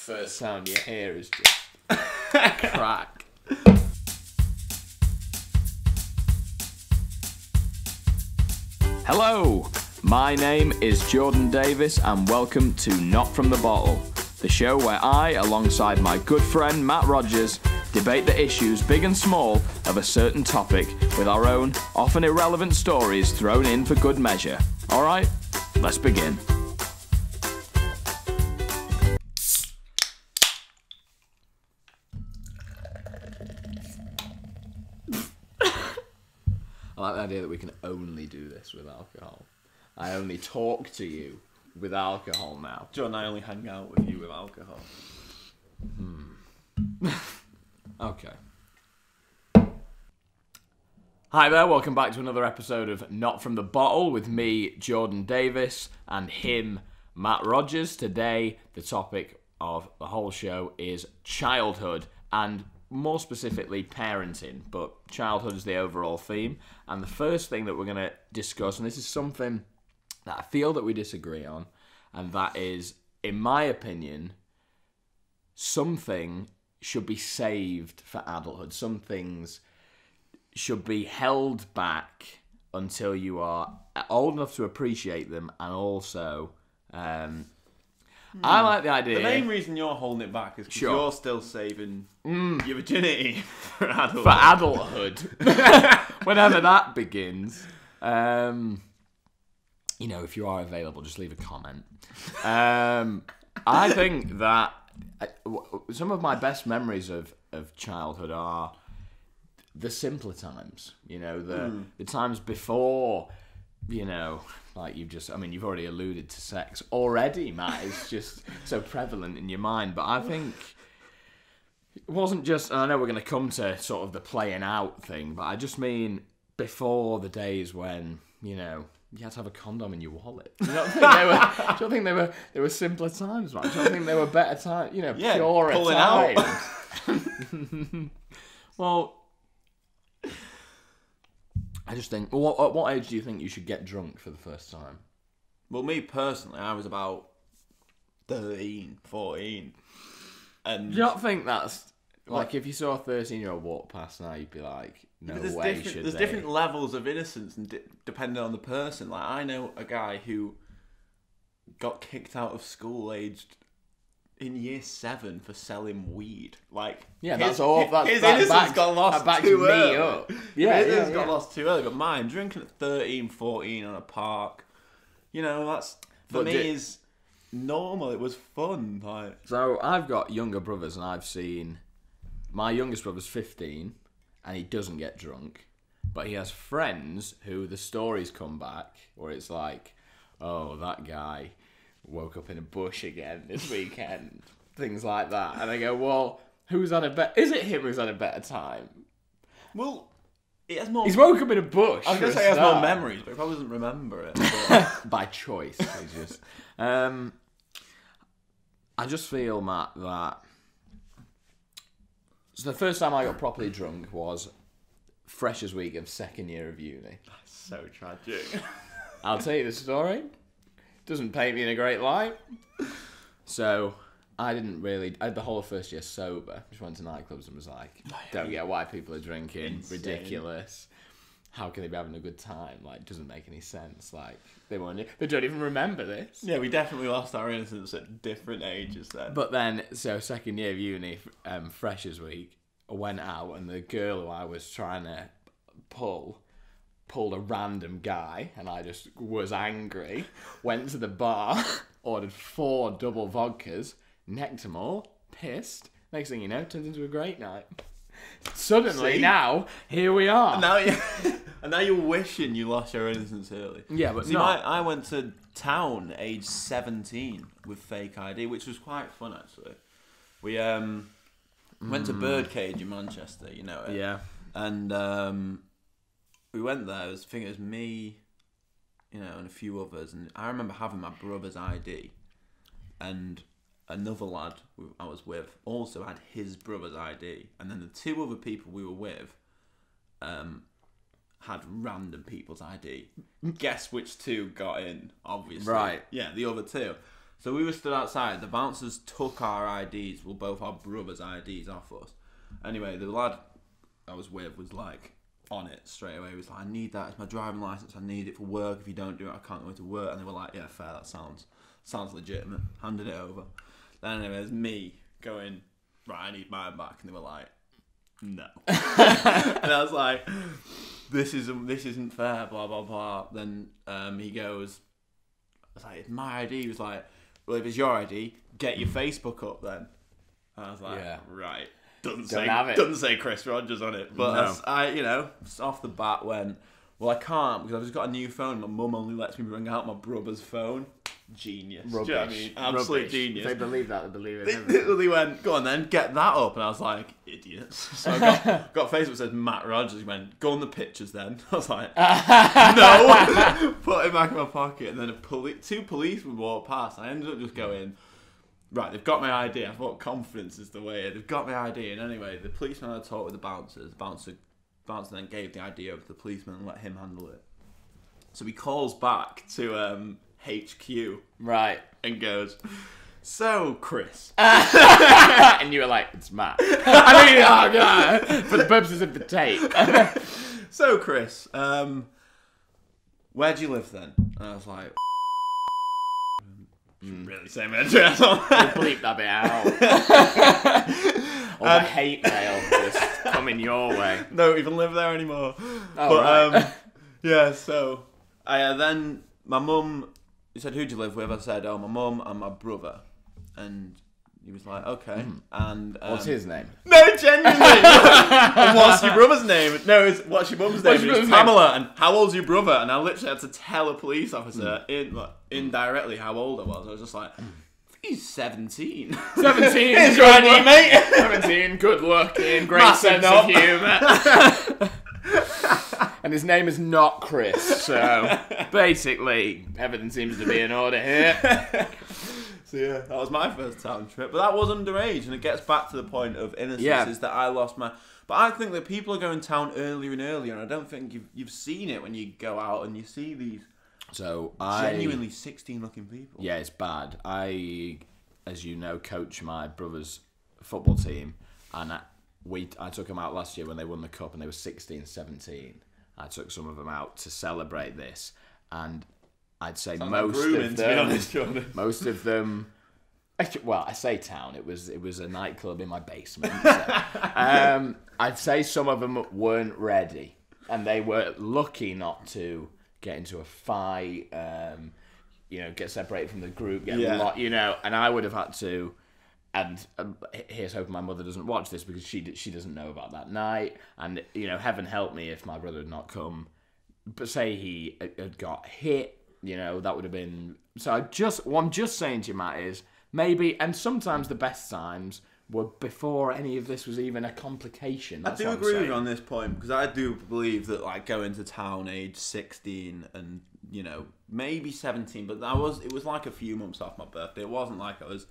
First sound you hear is just crack. Hello, my name is Jordan Davis and welcome to Not From The Bottle, the show where I, alongside my good friend Matt Rogers, debate the issues, big and small, of a certain topic with our own, often irrelevant stories thrown in for good measure. Alright, let's begin. I like the idea that we can only do this with alcohol. I only talk to you with alcohol now. John, I only hang out with you with alcohol. Okay. Hi there, welcome back to another episode of Not From The Bottle with me, Jordan Davis, and him, Matt Rogers. Today, the topic of the whole show is childhood, and more specifically parenting, but childhood is the overall theme. And the first thing that we're going to discuss, and this is something that I feel that we disagree on, and that is, in my opinion, something should be saved for adulthood. Some things should be held back until you are old enough to appreciate them, and also I like the idea. The main reason you're holding it back is because you're still saving your virginity for adulthood. For adulthood. Whenever that begins. You know, if you are available, just leave a comment. I think that some of my best memories of childhood are the simpler times. You know, the times before, you know, like you've already alluded to sex already, Matt. It's just so prevalent in your mind. But I think it wasn't just, and I know we're going to come to sort of the playing out thing, but I just mean before the days when, you know, you had to have a condom in your wallet. You don't think they were simpler times, man? Do you don't think they were better times? You know, purer pulling times. Out. Well, I just think, well, at what age do you think you should get drunk for the first time? Well, me personally, I was about 13, 14. And Do you not think that's, like, if you saw a 13-year-old walk past now, you'd be like, no way should they? There's different levels of innocence and depending on the person. Like, I know a guy who got kicked out of school aged in year 7 for selling weed. Like, yeah, his innocence got lost too early. Up. Yeah, his innocence got lost too early. But mine, drinking at 13, 14 on a park, you know, that's for me is normal. It was fun. Like, so I've got younger brothers, and I've seen my youngest brother's 15, and he doesn't get drunk, but he has friends who the stories come back where it's like, oh, that guy woke up in a bush again this weekend, things like that, and I go, well, who's had a better? Is it him who's had a better time? Well, he has more. He's woke up in a bush. I was gonna say he has more memories, but he probably doesn't remember it. But by choice. He's just. I just feel, Matt, that. So the first time I got properly drunk was Freshers' Week of second year of uni. That's so tragic. I'll tell you the story. Doesn't paint me in a great light. So I had the whole of first year sober. Just went to nightclubs and was like, don't get why people are drinking. Insane. Ridiculous. How can they be having a good time? Like, doesn't make any sense. Like, they don't even remember this. Yeah, we definitely lost our innocence at different ages then. But then, so second year of uni, Freshers' Week, I went out, and the girl who I was trying to pulled a random guy, and I just was angry, went to the bar, ordered 4 double vodkas, necked them all, pissed. Next thing you know, turns into a great night. Suddenly, now, here we are. And now you're wishing you lost your innocence early. Yeah, but see, I went to town age 17 with fake ID, which was quite fun, actually. We went to Birdcage in Manchester, you know it? Yeah. And we went there. I think it was me, you know, and a few others. And I remember having my brother's ID, and another lad I was with also had his brother's ID, and then the 2 other people we were with had random people's ID. Guess which 2 got in? Obviously, right? Yeah, the other 2. So we were stood outside. The bouncers took our IDs, well, both our brothers' IDs off us. Anyway, the lad I was with was like on it straight away. He was like, I need that. It's my driving license. I need it for work. If you don't do it, I can't go to work. And they were like, yeah, fair. That sounds legitimate. Handed it over. Then anyway, there's me going, right, I need mine back. And they were like, no. And I was like, this isn't fair, blah, blah, blah. Then he goes, I was like, it's my ID. He was like, well, if it's your ID, get your Facebook up then. And I was like, right. Doesn't say Chris Rogers on it. But No. I off the bat went, well, I can't because I've just got a new phone. My mum only lets me bring out my brother's phone. Genius. Rubbish. Do you know what I mean? Absolute Rubbish. genius. They believe that. They believe it. They literally went, go on then, get that up. And I was like, idiots. So I got Facebook that says Matt Rogers. He went, go on the pictures then. I was like, no. Put it back in my pocket. And then two policemen walked past. I ended up just going, right, they've got my ID. I thought confidence is the way. They've got my ID. And anyway, the policeman had talked with the bouncers. The bouncer then gave the ID over to the policeman and let him handle it. So he calls back to HQ. Right. And goes, so, Chris. And you were like, it's Matt. I mean, oh, God. For the purposes of the tape. So, Chris, where do you live then? And I was like, really say my address on that. Bleep that bit out. Or the hate mail just coming your way. Don't even live there anymore. Oh, right. Yeah, so then my mum, he said, who'd you live with? I said, oh, my mum and my brother. And he was like, okay. And what's his name? No, genuinely. And what's your brother's name? No, what's your mum's name? It's Pamela. And how old's your brother? And I literally had to tell a police officer indirectly how old I was. I was just like, he's 17. 17. Here's your ID, mate. 17, good looking, great sense of humour. And his name is not Chris, so basically everything seems to be in order here. So yeah, that was my first town trip, but that was underage, and it gets back to the point of innocence is that I lost my. But I think that people are going town earlier and earlier, and I don't think you've seen it when you go out and you see these genuinely 16-looking people. Yeah, it's bad. I, as you know, coach my brother's football team, and I took them out last year when they won the cup, and they were 16, 17. I took some of them out to celebrate this, and I'd say most of them. Well, I say town. It was a nightclub in my basement. So. I'd say some of them weren't ready, and they were lucky not to get into a fight. Get separated from the group. And I would have had to. And here's hoping my mother doesn't watch this because she doesn't know about that night. And heaven help me if my brother had not come. But say he had got hit. That would have been... So what I'm just saying to you, Matt, is maybe... And sometimes the best times were before any of this was even a complication. That's I do agree with you on this point, because I do believe that, like, going to town age 16 and, maybe 17, but it was like a few months off my birthday. It wasn't like I was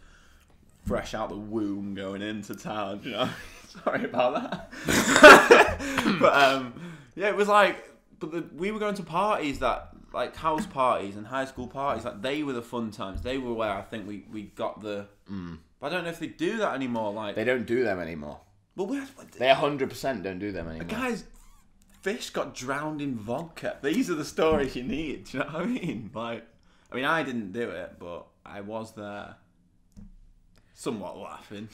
fresh out the womb going into town, Sorry about that. But, it was like... But we were going to parties that... Like house parties and high school parties, like they were the fun times. They were where I think we got the. But I don't know if they do that anymore. Like they don't do them anymore. But they 100% don't do them anymore. A guy's fish got drowned in vodka. These are the stories you need. Do you know what I mean? I didn't do it, but I was there, somewhat laughing.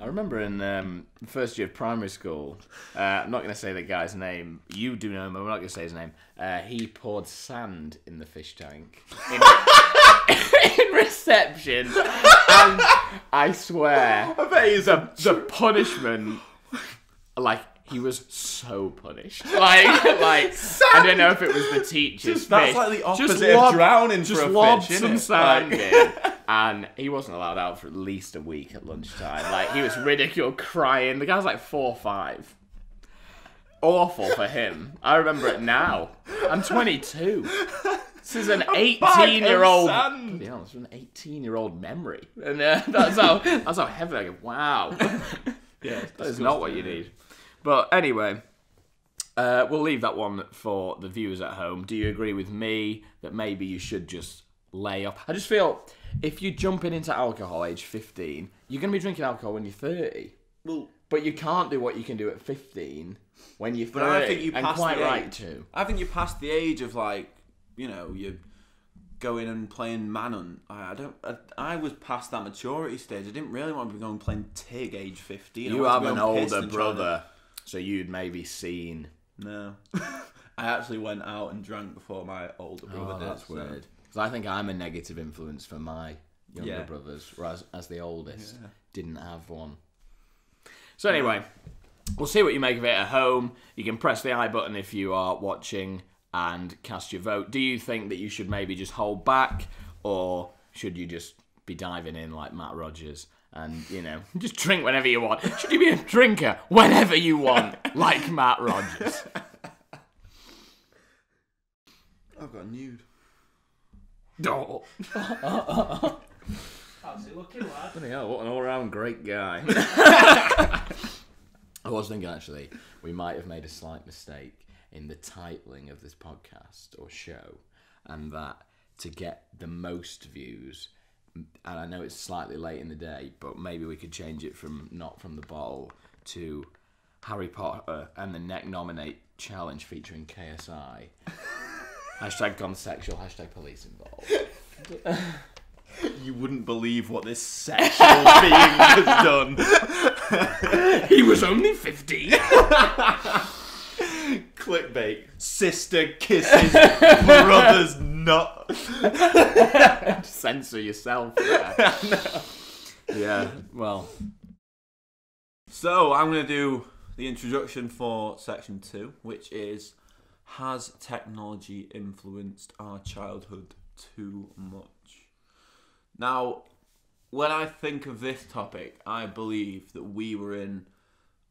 I remember in the first year of primary school, I'm not going to say the guy's name. You do know him, but I'm not going to say his name. He poured sand in the fish tank in reception. And I swear, I bet he's the punishment, he was so punished. I don't know if it was the teacher's That's fish. like the opposite of drowning for a fish, lobbed isn't some it? sand in. And he wasn't allowed out for at least a week at lunchtime. He was ridiculed, crying. The guy was 4 or 5. Awful for him. I remember it now. I'm 22. This is an 18-year-old. This is an 18-year-old memory, and that's how heavy. Wow. Yeah, that is not what you need. But anyway, we'll leave that one for the viewers at home. Do you agree with me that maybe you should just lay off? I just feel if you're jumping into alcohol age 15, you're going to be drinking alcohol when you're 30. Well, but you can't do what you can do at 15 when you're 30. but I think you and passed quite the right age. too. I think you're past the age of like, you going and playing Manhunt. I was past that maturity stage. I didn't really want to be going playing Tig age 15. You have an older brother, so you'd maybe seen. No. I actually went out and drank before my older brother did. That's weird. Because I think I'm a negative influence for my younger brothers, whereas as the oldest, didn't have one. So anyway, we'll see what you make of it at home. You can press the I button if you are watching and cast your vote. Do you think that you should maybe just hold back, or should you just be diving in like Matt Rogers and, just drink whenever you want? Should you be a drinker whenever you want, like Matt Rogers? I've got a nude. Oh. Fancy looking lad. Bloody hell, what an all-round great guy. I was thinking, actually, we might have made a slight mistake in the titling of this podcast or show, and that to get the most views, and I know it's slightly late in the day, but maybe we could change it from Not From the Bottle to Harry Potter and the Neck Nominate Challenge featuring KSI. Hashtag gone sexual, hashtag police involved. You wouldn't believe what this sexual being has done. He was only 15. Clickbait. Sister kisses brother's nut. Censor yourself there. Yeah, well. So, I'm going to do the introduction for section 2, which is, has technology influenced our childhood too much? Now, when I think of this topic, I believe that we were in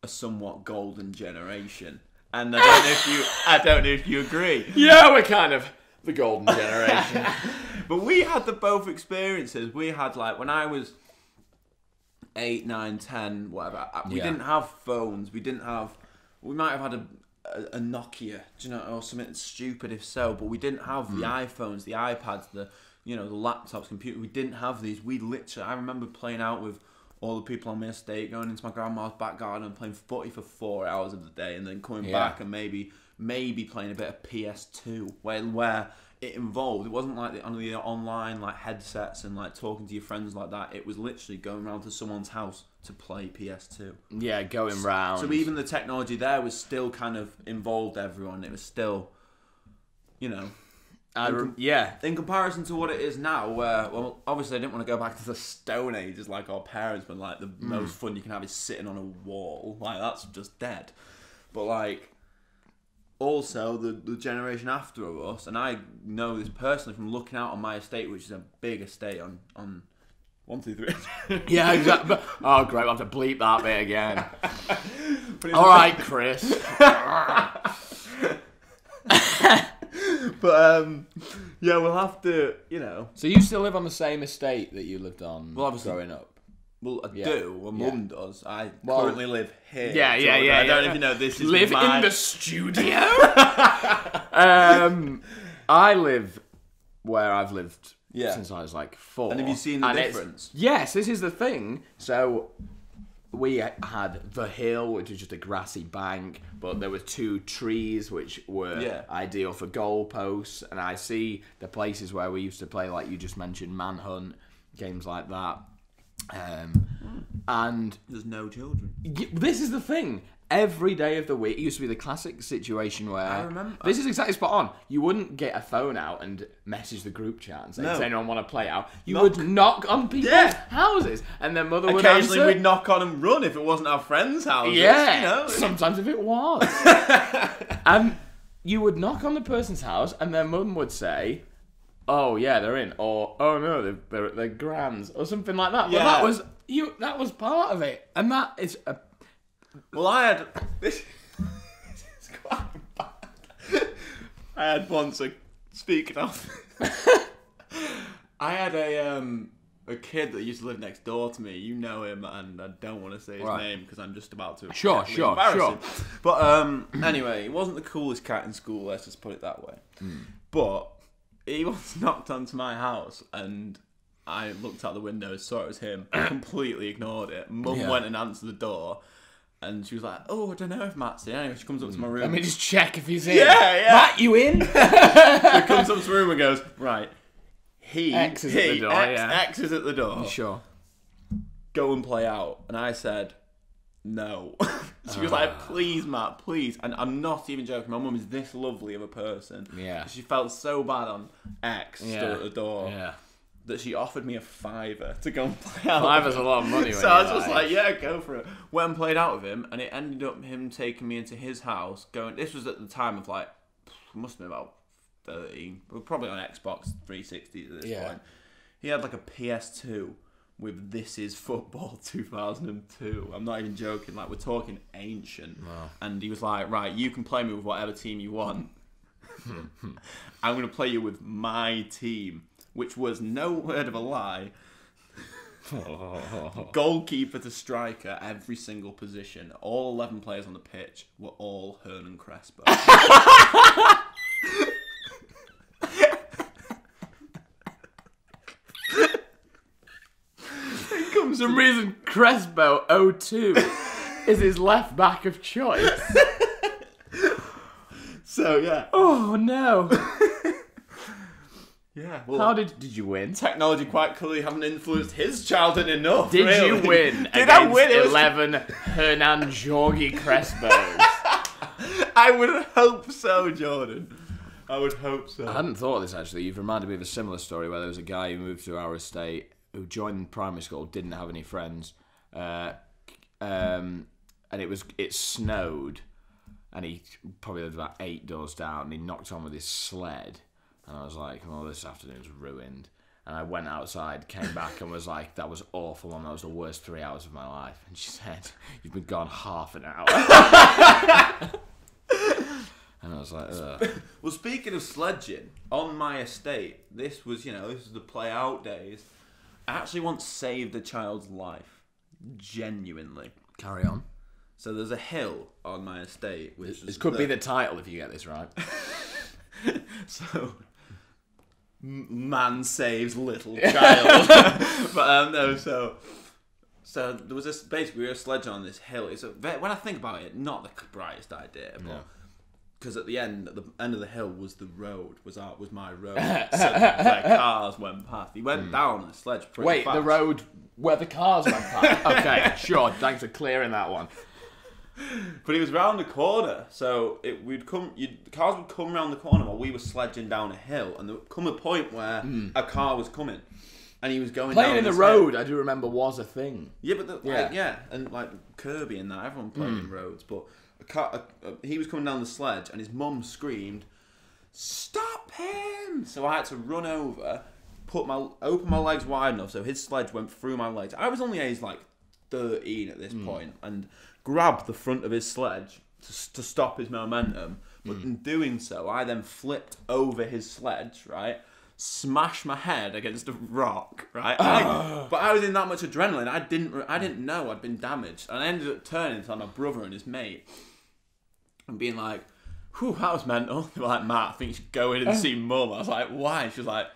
a somewhat golden generation. And I don't know if you agree. Yeah, we're kind of the golden generation. But we had both experiences. We had, like, when I was 8, 9, 10, whatever, we didn't have phones. We might have had a Nokia, or something stupid if so, but we didn't have the iPhones, the iPads, the laptops, computer. We didn't have these. I remember playing out with all the people on my estate, going into my grandma's back garden and playing footy for 4 hours of the day, and then coming back and maybe playing a bit of PS2, where it involved. It wasn't like the online like headsets and like talking to your friends like that. It was literally going around to someone's house to play PS2. Yeah, going round. So even the technology there was still kind of involved everyone. It was still, in comparison to what it is now, where, well, obviously I didn't want to go back to the Stone Ages like our parents, when like the most fun you can have is sitting on a wall. Like, that's just dead. But like, also the generation after us, and I know this personally from looking out on my estate, which is a big estate on 1, 2, 3. Yeah, exactly. Oh, great, we'll have to bleep that bit again. All right, Chris. But we'll have to, So you still live on the same estate that you lived on growing up? Well, I do. My mum does. I currently live here. Yeah. I don't know if you know this. Live in the studio? I live where I've lived since I was like 4. And have you seen the difference? Yes, this is the thing. So we had the hill, which was just a grassy bank, but there were 2 trees which were ideal for goalposts. And I see the places where we used to play, like you just mentioned, Manhunt, games like that. And there's no children. This is the thing. Every day of the week, it used to be the classic situation where I remember. This is exactly spot on. You wouldn't get a phone out and message the group chat and say, "Does anyone want to play out?" You would knock on people's houses, and their mother would answer. Occasionally, we'd knock on and run if it wasn't our friends' houses. Yeah, sometimes if it was. And you would knock on the person's house, and their mum would say, "Oh yeah, they're in," or "Oh no, they're grands," or something like that. Yeah. But that was part of it, and that is a. Well, I had this. It's quite bad. I had once speaking of. I had a kid that used to live next door to me. You know him, and I don't want to say his name because I'm just about to. Sure. But anyway, he wasn't the coolest cat in school. Let's just put it that way. But he once knocked onto my house, and I looked out the window, saw it was him, completely ignored it. Mum Yeah. went and answered the door, and she was like, "Oh, I don't know if Matt's in." Anyway, she comes up to my room. Let me just check if he's in. Yeah. Matt, you in? She comes up to my room and goes, "Right, X is at the door, X is at the door. You sure? Go and play out." And I said, "No." She was like, "Please, Matt, please." And I'm not even joking. My mum is this lovely of a person. Yeah. She felt so bad on X stood at the door that she offered me a $5 to go and play out. $5's a lot of money. So I was just like, yeah, go for it. Went and played out with him, and it ended up him taking me into his house. This was at the time of like, must have been about 13. We were probably on Xbox 360 at this point. He had like a PS2 with "This Is Football 2002. I'm not even joking. Like, we're talking ancient. Wow. And he was like, "Right, you can play me with whatever team you want. I'm going to play you with my team," which was, no word of a lie, goalkeeper to striker, every single position. All 11 players on the pitch were all Hernan Crespo. For some reason, Crespo 02 is his left back of choice. So, yeah. Oh, no. Yeah. Well, How did you win? technology quite clearly haven't influenced his childhood enough. Did really. you win Did I against win? 11 Hernan Jorge Crespos? I would hope so, Jordan. I would hope so. I hadn't thought of this, actually. You've reminded me of a similar story where there was a guy who moved to our estate who joined primary school, didn't have any friends, and it snowed, and he probably lived about 8 doors down, and he knocked on with his sled, and I was like, "Oh, this afternoon's ruined." And I went outside, came back, and was like, "That was awful, Mum. That was the worst 3 hours of my life." And she said, "You've been gone half an hour." And I was like, ugh. Well, speaking of sledging, on my estate, this was the play out days. I actually once saved a child's life. Genuinely. Carry on. So there's a hill on my estate. This could be the title if you get this right. So, man saves little child. But no, so there was this, basically we were sledging on this hill. When I think about it, not the brightest idea, but because at the end of the hill was the road, was my road, so where cars went past. He went down on the sledge pretty fast. The road where the cars went past. Okay, sure. Thanks for clearing that one. But he was round the corner, so the cars would come round the corner while we were sledging down a hill, and there would come a point where a car was coming, and he was going playing down in the this road. hill. I do remember was a thing. Yeah, but and like Kirby and that, everyone played in roads. But he was coming down the sledge, and his mum screamed, "Stop him!" So I had to run over, open my legs wide enough so his sledge went through my legs. I was only aged like 13 at this point, and grabbed the front of his sledge to stop his momentum. But in doing so, I then flipped over his sledge, right? Smashed my head against a rock, right? But I was in that much adrenaline, I didn't know I'd been damaged. And I ended up turning to my brother and his mate and being like, "Whew, that was mental." They were like, "Matt, I think you should go in and see Mum." I was like, "Why?" She was like,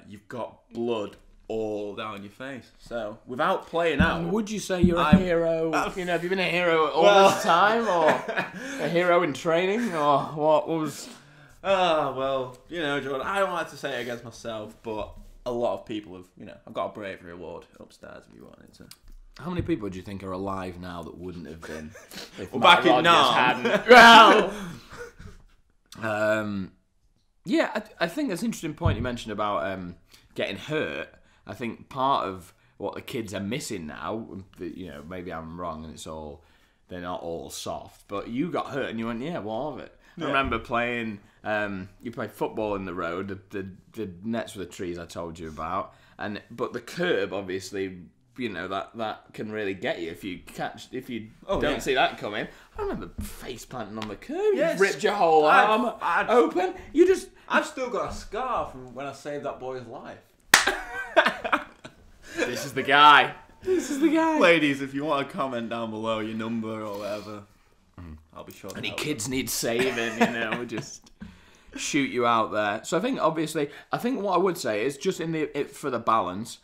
"You've got blood all down your face." So, without playing out... Would you say you're a hero? Have you been a hero all this time? Or a hero in training? Or what was... well, Jordan, I don't like to say it against myself, but a lot of people have, I've got a bravery award upstairs if you wanted to. How many people do you think are alive now that wouldn't have been? If Well, Matt back in Rodgers Nam. hadn't? Well, yeah, I think that's an interesting point you mentioned about getting hurt. I think part of what the kids are missing now, maybe I'm wrong and they're not all soft, but you got hurt and you went, yeah, what of it? Yeah. I remember playing, you played football in the road, the nets with the trees I told you about, but the curb, obviously, that can really get you if you don't see that coming. I remember face planting on the curb. Yes. You ripped your whole arm open. I've still got a scar from when I saved that boy's life. This is the guy. This is the guy. Ladies, if you want to comment down below your number or whatever, I'll be sure. Any kids need saving, just shoot you out there. So I think, obviously, what I would say is just for the balance,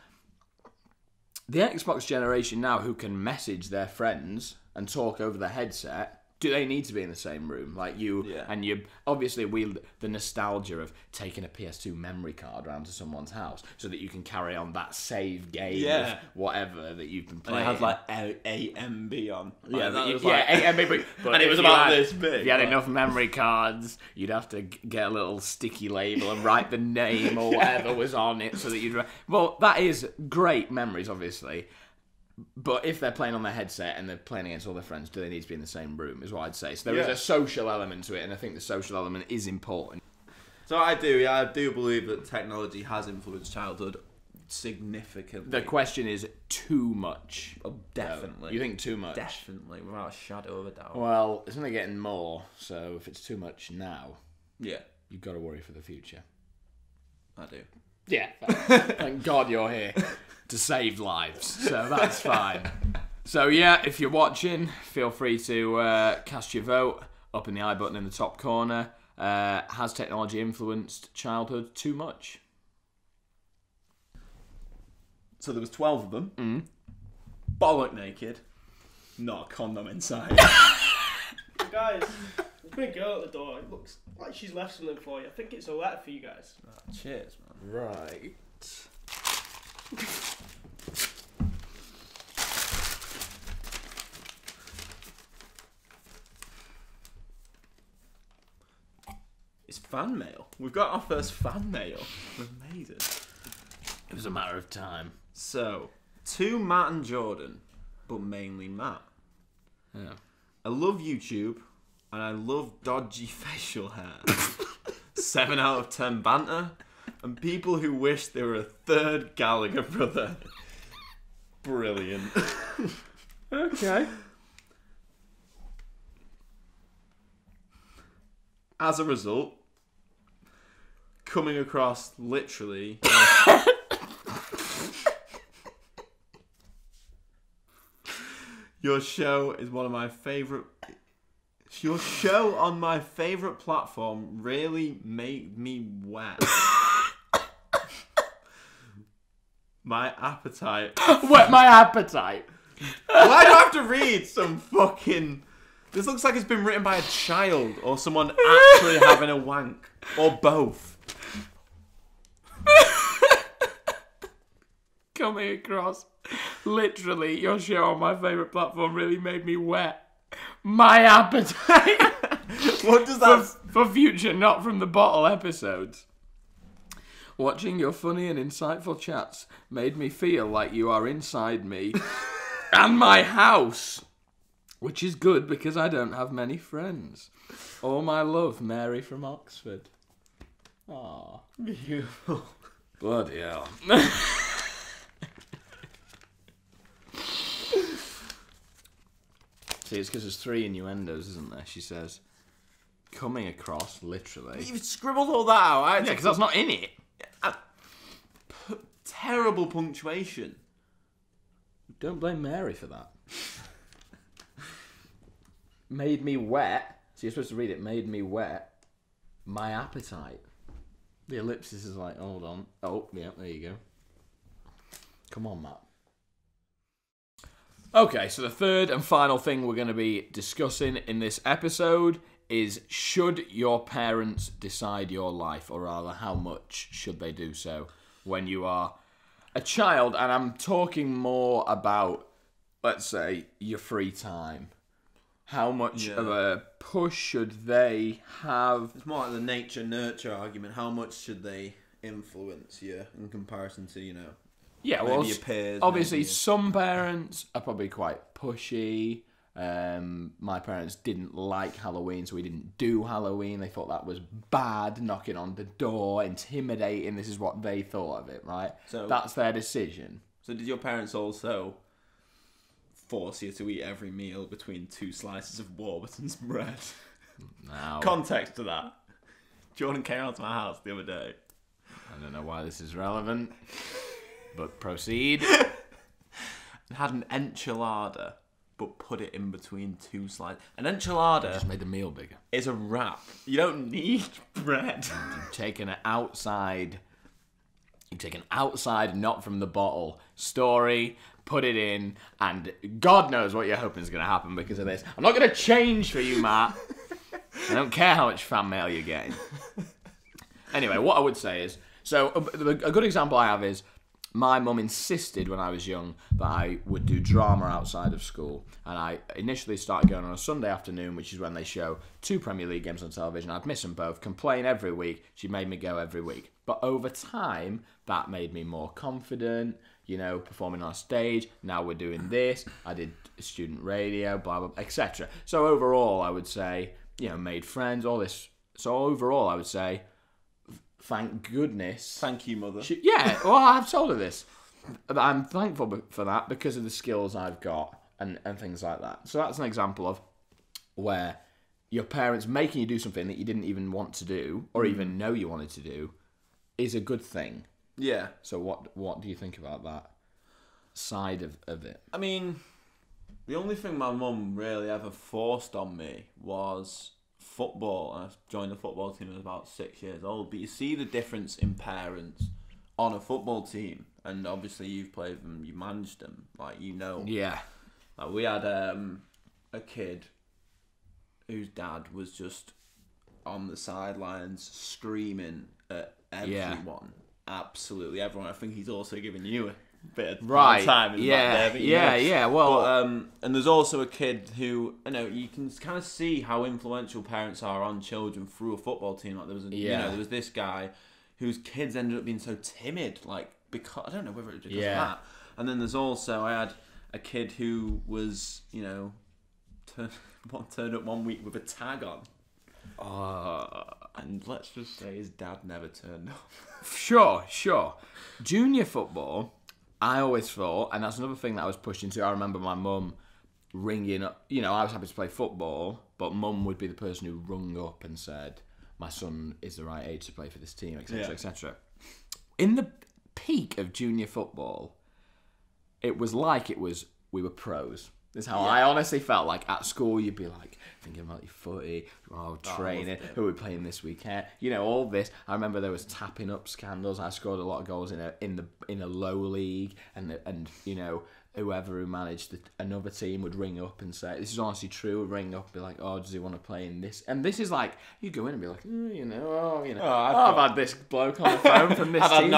the Xbox generation now who can message their friends and talk over the headset, do they need to be in the same room? Like you and you, obviously the nostalgia of taking a PS2 memory card around to someone's house so that you can carry on that save game of whatever that you've been playing. And it had like 8 MB on. Yeah, like, was 8 MB. And it was about this big. If you had enough memory cards, you'd have to get a little sticky label and write the name or whatever was on it so that you'd... Well, that is great memories, obviously. But if they're playing on their headset and they're playing against all their friends, do they need to be in the same room, is what I'd say. So there is a social element to it, and I think the social element is important. So I do believe that technology has influenced childhood significantly. The question is, too much? Oh, definitely. You think too much? Definitely, without a shadow of a doubt. Well, it's only getting more, so if it's too much now, you've got to worry for the future. I do. Yeah. Thank God you're here to save lives, so that's fine. So yeah, if you're watching, feel free to cast your vote up in the I button in the top corner. Has technology influenced childhood too much? So there was 12 of them. Bollock naked. Not a condom inside. Guys, there's been a girl at the door. It looks like she's left something for you. I think it's a letter for you guys. Oh, cheers, man. Right. It's fan mail. We've got our first fan mail. Amazing. It was a matter of time. So, to Matt and Jordan, but mainly Matt. Yeah. I love YouTube, and I love dodgy facial hair. 7 out of 10 banter, and people who wish they were a third Gallagher brother. Brilliant. Okay. As a result, coming across literally... Your show is one of my favourite... Your show on my favourite platform really made me wet. My appetite... Whet my appetite. Why do I have to read some fucking... This looks like it's been written by a child or someone actually having a wank. Or both. Coming across, literally, your show on my favourite platform really made me wet my appetite. What does that... For future, not from the bottle episodes. Watching your funny and insightful chats made me feel like you are inside me and my house. Which is good because I don't have many friends. All my love, Mary from Oxford. Aww. Beautiful. Bloody hell. See, it's because there's 3 innuendos, isn't there? She says, coming across, literally. You've scribbled all that out. Yeah, because that's not in it. Terrible punctuation. Don't blame Mary for that. Made me wet. So you're supposed to read it. Made me wet my appetite. The ellipsis is like, hold on. Oh, yeah, there you go. Come on, Matt. Okay, so the third and final thing we're going to be discussing in this episode is, should your parents decide your life, or rather, how much should they do so when you are a child? And I'm talking more about, let's say, your free time. How much of a push should they have? It's more like the nature-nurture argument. How much should they influence you in comparison to, you know, maybe your peers? Obviously, some parents are probably quite pushy. My parents didn't like Halloween, so we didn't do Halloween. They thought that was bad, knocking on the door, intimidating. This is what they thought of it, right? So that's their decision. So did your parents also force you to eat every meal between 2 slices of Warburton's bread? No. Context to that. Jordan came out to my house the other day. I don't know why this is relevant, but proceed. And had an enchilada. but put it in between two slices. An enchilada Just made the meal bigger. is a wrap. You don't need bread. You've taken an outside, not from the bottle story, put it in, and God knows what you're hoping is going to happen because of this. I'm not going to change for you, Matt. I don't care how much fan mail you're getting. Anyway, what I would say is, so a good example I have is, my mum insisted when I was young that I would do drama outside of school. And I initially started going on a Sunday afternoon, which is when they show 2 Premier League games on television. I'd miss them both, complain every week. She made me go every week. But over time, that made me more confident, performing on stage. Now we're doing this. I did student radio, blah, blah, etc. So overall, I would say, made friends, all this. So overall, I would say, thank goodness. Thank you, mother. Well, I've told her this. I'm thankful for that because of the skills I've got and things like that. So that's an example of where your parents making you do something that you didn't even want to do or even know you wanted to do is a good thing. Yeah. So what do you think about that side of it? I mean, the only thing my mum really ever forced on me was football. I joined the football team when I was about 6 years old. But you see the difference in parents on a football team, and obviously you've played them, you managed them, Yeah. Like we had a kid whose dad was just on the sidelines screaming at everyone, absolutely everyone. I think he's also given you a bit of time. Yeah. Well, but, and there's also a kid who you can kind of see how influential parents are on children through a football team. Like there was there was this guy whose kids ended up being so timid, because I don't know whether it was because of that. And then there's also I had a kid who was turned up one week with a tag on. And let's just say his dad never turned up. Sure. Junior football, I always thought, and that's another thing that I was pushed into. I remember my mum ringing up. I was happy to play football, but mum would be the person who rung up and said, my son is the right age to play for this team, etc., etc. In the peak of junior football, it was we were pros. This is how I honestly felt. Like at school, you'd be like thinking about your footy, training, who are we playing this weekend? All this. I remember there was tapping up scandals. I scored a lot of goals in a low league, and whoever who managed another team would ring up and say, "This is honestly true." Would ring up and be like, "Oh, does he want to play in this?" And this is like you go in and be like, I've had this bloke on the phone from this team.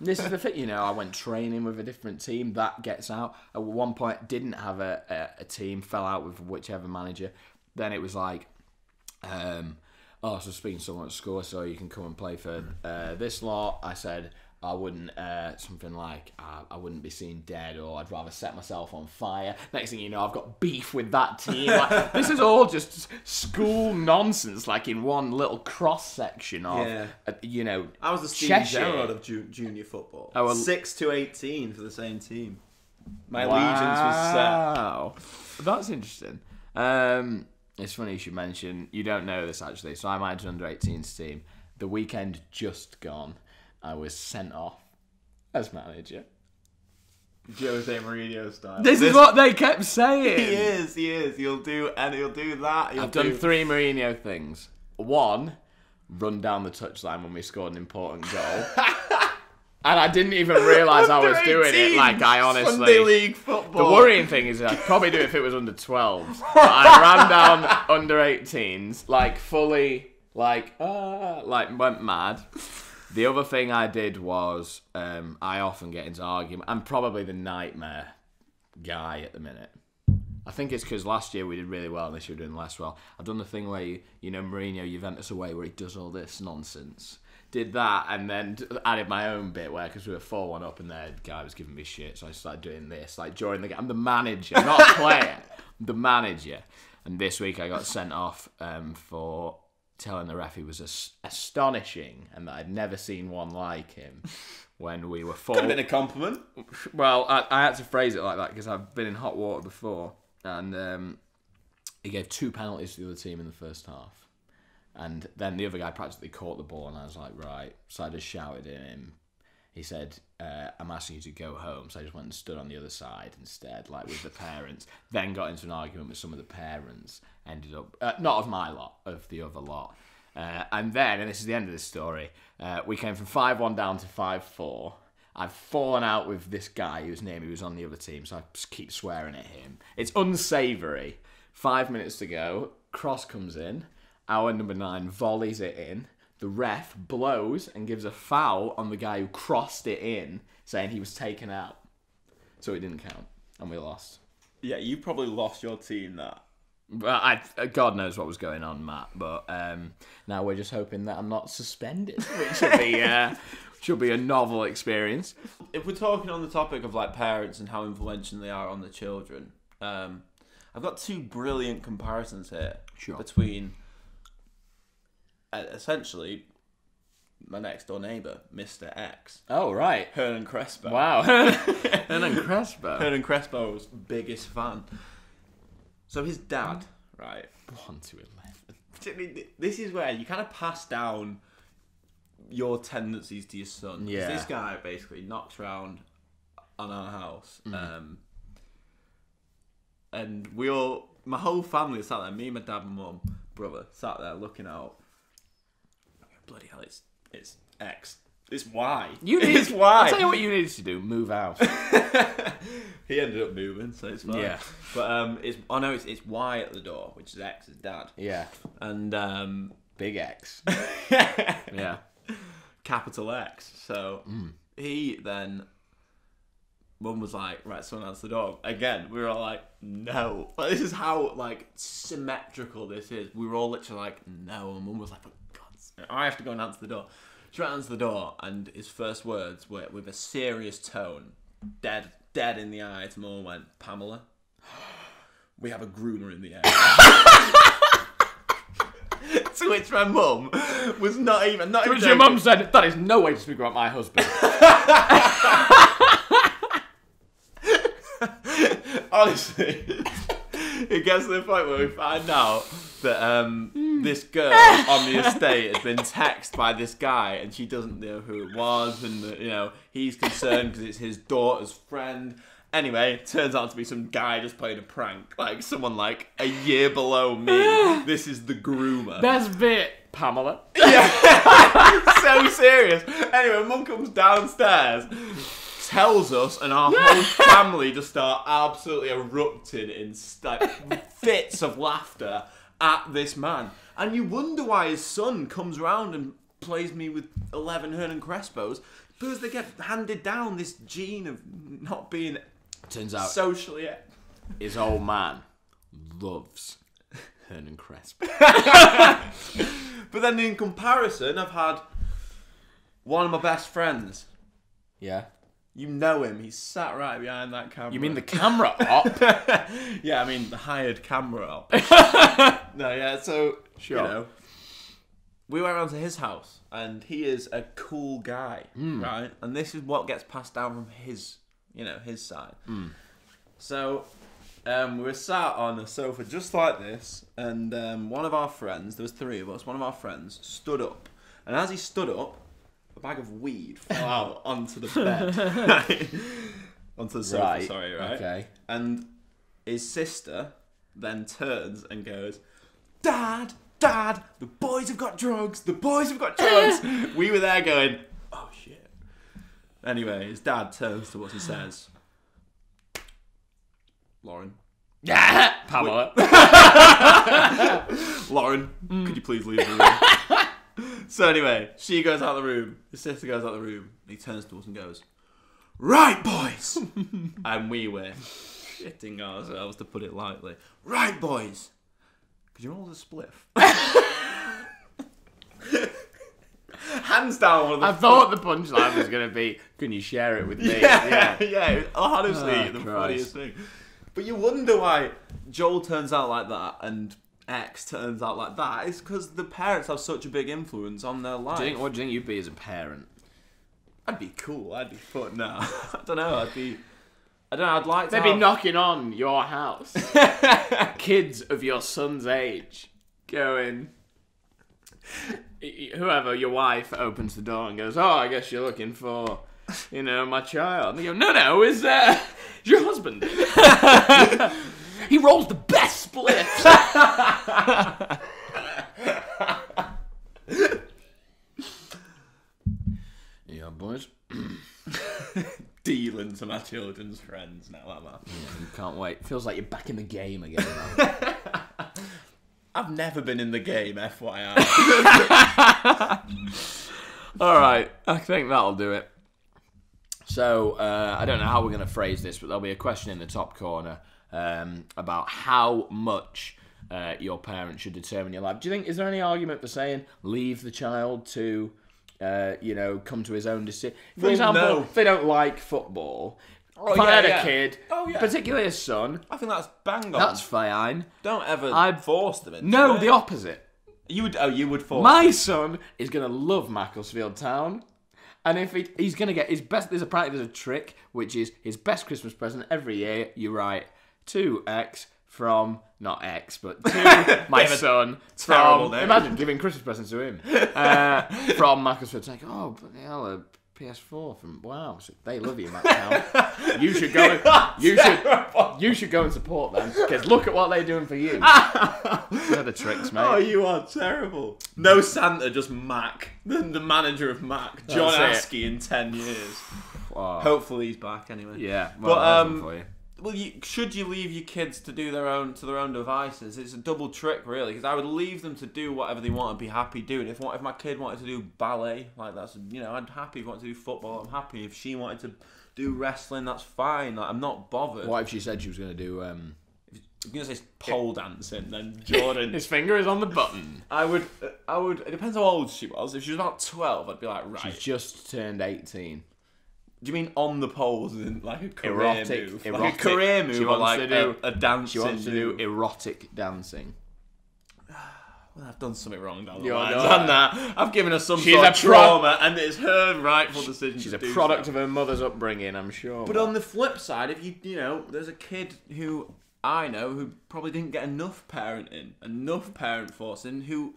This is the thing, I went training with a different team. That gets out. At one point, didn't have a team. Fell out with whichever manager. Then it was like, so speaking to someone at school, so you can come and play for this lot. I said, I wouldn't, something like, I wouldn't be seen dead, or I'd rather set myself on fire. Next thing you know, I've got beef with that team. This is all just school nonsense, in one little cross-section of, I was the Steve Cheshire. Gerrard of junior football. 6 to 18 for the same team. My allegiance was set. Wow. That's interesting. It's funny you should mention, you don't know this actually, so I managed an under-18s team. The weekend just gone, I was sent off as manager. Jose Mourinho style. This is what they kept saying. He is. He'll do that. I've done 3 Mourinho things. 1, run down the touchline when we scored an important goal. And I didn't even realise I was doing it. I honestly... Sunday League football. The worrying thing is I'd probably do it if it was under 12s. I ran down under 18s, fully, went mad. The other thing I did was, I often get into argument. I'm probably the nightmare guy at the minute. I think it's because last year we did really well and this year we're doing less well. I've done the thing where, Mourinho, Juventus away, where he does all this nonsense. Did that and then added my own bit where, because we were 4-1 up and the guy was giving me shit, so I started doing this, during the game. I'm the manager, not a player. I'm the manager. And this week I got sent off for telling the ref he was astonishing and that I'd never seen one like him when we were 4. Could have been a compliment. Well, I had to phrase it like that because I've been in hot water before. And he gave 2 penalties to the other team in the first half. And then the other guy practically caught the ball and I was like, right. So I just shouted at him, he said, I'm asking you to go home. So I just went and stood on the other side instead, like with the parents. Then got into an argument with some of the parents. Ended up, not of my lot, of the other lot. And then, and this is the end of this story, we came from 5-1 down to 5-4. I've fallen out with this guy whose name he was on the other team, so I just keep swearing at him. It's unsavoury. 5 minutes to go. Cross comes in. Our number 9 volleys it in. The ref blows and gives a foul on the guy who crossed it in, saying he was taken out. So it didn't count, and we lost. Yeah, you probably lost your team that. Well, God knows what was going on, Matt. But now we're just hoping that I'm not suspended, which should be a novel experience. If we're talking on the topic of like parents and how influential they are on the children, I've got 2 brilliant comparisons here between essentially my next door neighbour, Mr. X. Oh, right. Hernan Crespo. Wow. Hernan Crespo. Hernan Crespo's biggest fan. So his dad, right? 1 to 11. This is where you kind of pass down your tendencies to your son. Yeah. This guy basically knocks around on our house. And my whole family sat there, me, my dad, my mum, brother, sat there looking out. Bloody hell, it's X. It's Y. It's Y. I'll tell you what you needed to do. Move out. He ended up moving, so it's fine. Yeah. But it's Y at the door, which is X's dad. Yeah. And Big X. Yeah. Capital X. So he then, Mum was like, right, someone answer the door. Again, we were all like, no. Like, this is how like symmetrical this is. We were all literally like, no. And Mum was like, for God's sake, I have to go and answer the door. She went to answer the door, and his first words were with a serious tone, dead in the eye to Mum, went, Pamela, we have a groomer in the air. To which my mum was not even. To which your mum said, that is no way to speak about my husband. Honestly, it gets to the point where we find out that this girl on the estate has been texted by this guy, and she doesn't know who it was, and he's concerned because it's his daughter's friend. Anyway, it turns out to be some guy just playing a prank, like someone like a year below me. This is the groomer. Best bit, Pamela. Yeah, so serious. Anyway, Mum comes downstairs, tells us, and our whole family just start absolutely erupting in fits of laughter at this man. And you wonder why his son comes around and plays me with 11 Hernan Crespos, because they get handed down this gene of not being Turns out socially. His old man loves Hernan Crespo. But then in comparison, I've had one of my best friends. Yeah. You know him. He's sat right behind that camera. You mean the camera op? Yeah, I mean the hired camera op. No, yeah, so, Sure. we went around to his house, and he is a cool guy, right? And this is what gets passed down from his side. So, we were sat on a sofa just like this, and one of our friends, there was 3 of us, one of our friends stood up. And as he stood up, a bag of weed fell out onto the bed. Right? Onto the sofa, Right. sorry, right? Okay. And his sister then turns and goes, Dad, the boys have got drugs, We were there going, oh shit. Anyway, his dad turns to us and says, Lauren. Yeah, Pamela. Lauren, could you please leave the room? So anyway, she goes out the room, his sister goes out the room, and he turns to us and goes, right, boys! And we were shitting ourselves, to put it lightly. Right, boys! Could you roll a spliff? Hands down. One of the I thought the punchline was going to be, can you share it with me? Yeah. Honestly, the Christ. funniest thing. But you wonder why Joel turns out like that and X turns out like that. It's because the parents have such a big influence on their life. What do you think you'd be as a parent? I'd be cool. I'd be fun. No, I don't know. I'd like to They'd be knocking on your house. Kids of your son's age going... Whoever, your wife, opens the door and goes, oh, I guess you're looking for you know, my child. And they go, no, it's your husband. He rolls the best splits. Yeah, boys. Dealing to my children's friends now, am I? Yeah, you can't wait. Feels like you're back in the game again. I've never been in the game, FYI. All right, I think that'll do it. So, I don't know how we're going to phrase this, but there'll be a question in the top corner about how much your parents should determine your life. Do you think, is there any argument for saying leave the child to, come to his own decision? For example, no. if they don't like football, Oh, if I had yeah. a kid, particularly a son, I think that's bang on. that's fine. Don't ever force them into No, it. the opposite. You would force My son is going to love Macclesfield Town. And if he's going to get his best, there's a trick, which is his best Christmas present every year. You write to X from, not X, but to my son. Terrible name. Imagine giving Christmas presents to him. From Macclesfield Town. Oh, bloody hell, a PS4 from, wow, so they love you, Mac Town. You should go you should go and support them, because look at what they're doing for you. They're the tricks, mate. Oh, you are terrible. No Santa, just Mac. The manager of Mac. John Askey in 10 years. Wow. Hopefully he's back anyway. Yeah, well, But, for you. Well, should you leave your kids to do their own devices? It's a double trick, really, because I would leave them to do whatever they want and be happy doing. If my kid wanted to do ballet, like that's I'm happy. If he wanted to do football, I'm happy. If she wanted to do wrestling, that's fine. Like, I'm not bothered. What if she said she was going to do? I'm gonna say pole dancing, then Jordan. His finger is on the button. I would. It depends how old she was. If she was about 12, I'd be like, right. She's just turned 18. Do you mean on the poles in like a career move? Erotic. Like a career move, She or wants like to do a dancing She wants to do move? erotic dancing. Well, I've done something wrong down the You're line. not. I've done that. I've given her some She's sort a of trauma, and it's her rightful decision. She's to a do product so. of her mother's upbringing, I'm sure. But on the flip side, if there's a kid who I know who probably didn't get enough parent forcing, who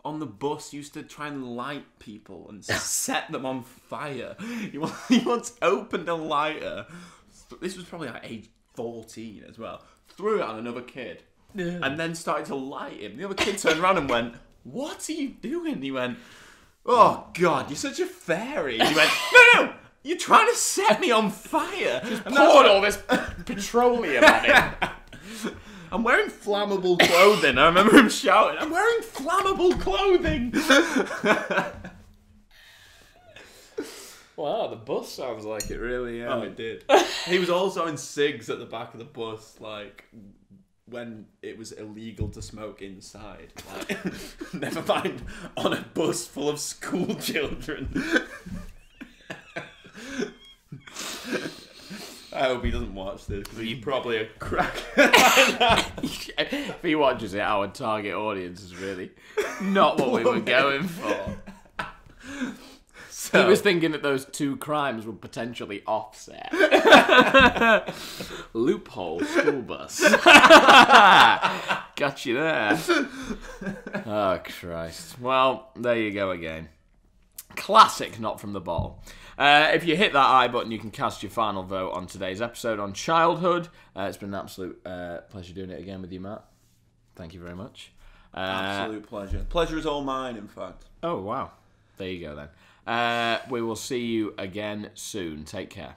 on the bus used to try and light people and set them on fire. He once opened a lighter. This was probably like age 14 as well. Threw it on another kid. Yeah. And then started to light him. The other kid turned around and went, "What are you doing?" He went, "Oh God, you're such a fairy." He went, "No, you're trying to set me on fire." poured all this petroleum on him. I'm wearing flammable clothing. I remember him shouting, "I'm wearing flammable clothing." Wow, the bus sounds like it really. Oh, it did. He was also in cigs at the back of the bus, like when it was illegal to smoke inside. Like, never mind on a bus full of school children. I hope he doesn't watch this, because he's probably a crack. If he watches it, our target audience is really not what we were going for. So, He was thinking that those two crimes would potentially offset. Loophole school bus. Got you there. Oh, Christ. Well, there you go again. Classic not from the bottle. If you hit that I button, you can cast your final vote on today's episode on childhood. It's been an absolute pleasure doing it again with you, Matt. Thank you very much. absolute pleasure. Pleasure is all mine, in fact. Oh, wow. There you go then. We will see you again soon. Take care.